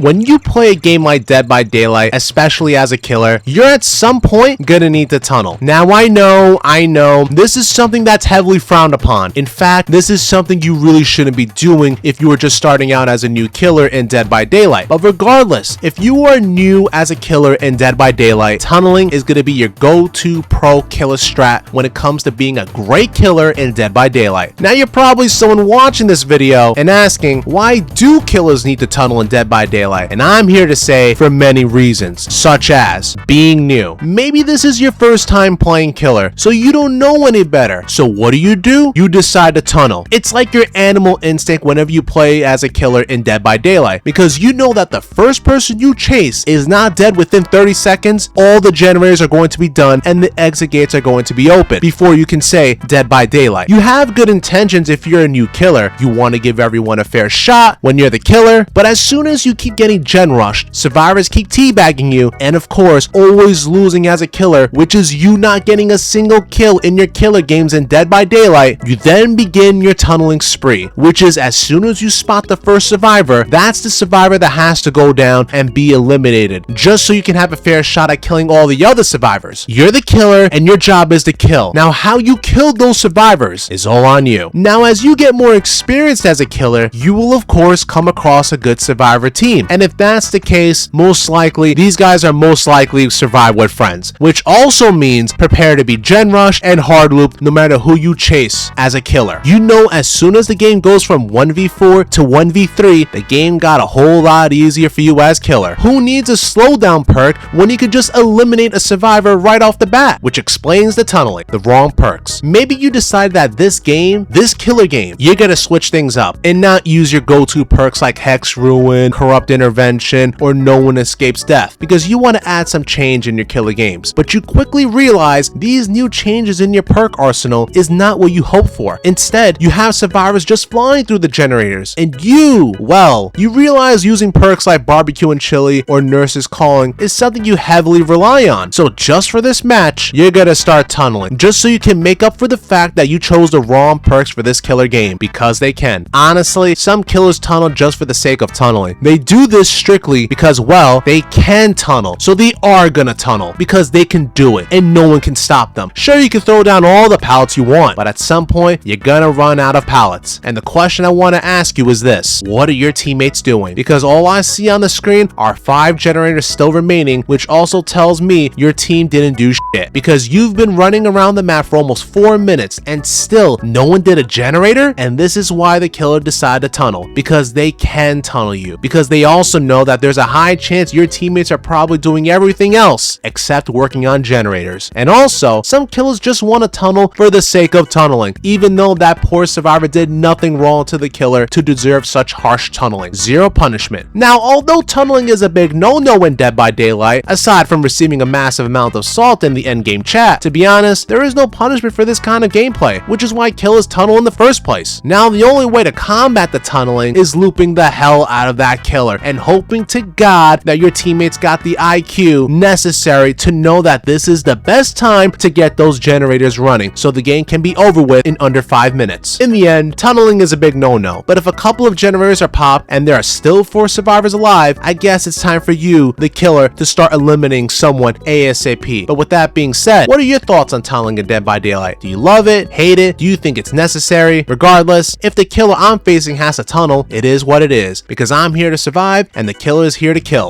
When you play a game like Dead by Daylight, especially as a killer, you're at some point gonna need to tunnel. Now I know, this is something that's heavily frowned upon. In fact, this is something you really shouldn't be doing if you were just starting out as a new killer in Dead by Daylight. But regardless, if you are new as a killer in Dead by Daylight, tunneling is gonna be your go-to pro killer strat when it comes to being a great killer in Dead by Daylight. Now you're probably someone watching this video and asking, why do killers need to tunnel in Dead by Daylight? And I'm here to say for many reasons, such as being new. Maybe this is your first time playing killer, so you don't know any better. So what do? You decide to tunnel. It's like your animal instinct whenever you play as a killer in Dead by Daylight, because you know that the first person you chase is not dead within 30 seconds, all the generators are going to be done and the exit gates are going to be open before you can say Dead by Daylight. You have good intentions if you're a new killer. You want to give everyone a fair shot when you're the killer, but as soon as you keep getting gen rushed, survivors keep teabagging you, and of course always losing as a killer, which is you not getting a single kill in your killer games in Dead by Daylight, you then begin your tunneling spree, which is as soon as you spot the first survivor, that's the survivor that has to go down and be eliminated, just so you can have a fair shot at killing all the other survivors. You're the killer and your job is to kill. Now how you killed those survivors is all on you. Now as you get more experienced as a killer, you will of course come across a good survivor team. And if that's the case, most likely these guys are most likely survive with friends, which also means prepare to be gen rush and hard loop no matter who you chase as a killer. You know, as soon as the game goes from 1v4 to 1v3, the game got a whole lot easier for you as killer. Who needs a slowdown perk when you could just eliminate a survivor right off the bat, which explains the tunneling, the wrong perks. Maybe you decide that this killer game, you're gonna switch things up and not use your go-to perks like Hex Ruin, Corrupt Intervention, or No One Escapes Death, because you want to add some change in your killer games. But you quickly realize these new changes in your perk arsenal is not what you hoped for. Instead, you have survivors just flying through the generators, and you realize using perks like Barbecue and Chili or Nurse's Calling is something you heavily rely on. So just for this match, you're gonna start tunneling, just so you can make up for the fact that you chose the wrong perks for this killer game, because they can. Honestly, some killers tunnel just for the sake of tunneling. They do this strictly because, well, they can tunnel, so they are gonna tunnel because they can do it and no one can stop them. Sure, you can throw down all the pallets you want, but at some point you're gonna run out of pallets. And the question I want to ask you is this: what are your teammates doing? Because all I see on the screen are 5 generators still remaining, which also tells me your team didn't do shit, because you've been running around the map for almost 4 minutes and still no one did a generator. And this is why the killer decided to tunnel, because they can tunnel you, because they also know that there's a high chance your teammates are probably doing everything else except working on generators. And also, some killers just want to tunnel for the sake of tunneling, even though that poor survivor did nothing wrong to the killer to deserve such harsh tunneling. Zero punishment. Now, although tunneling is a big no-no in Dead by Daylight, aside from receiving a massive amount of salt in the endgame chat, to be honest, there is no punishment for this kind of gameplay, which is why killers tunnel in the first place. Now, the only way to combat the tunneling is looping the hell out of that killer and hoping to God that your teammates got the IQ necessary to know that this is the best time to get those generators running so the game can be over with in under 5 minutes. In the end, tunneling is a big no-no, but if a couple of generators are popped and there are still 4 survivors alive, I guess it's time for you, the killer, to start eliminating someone ASAP. But with that being said, what are your thoughts on tunneling in Dead by Daylight? Do you love it? Hate it? Do you think it's necessary? Regardless, if the killer I'm facing has to tunnel, it is what it is, because I'm here to survive and the killer is here to kill.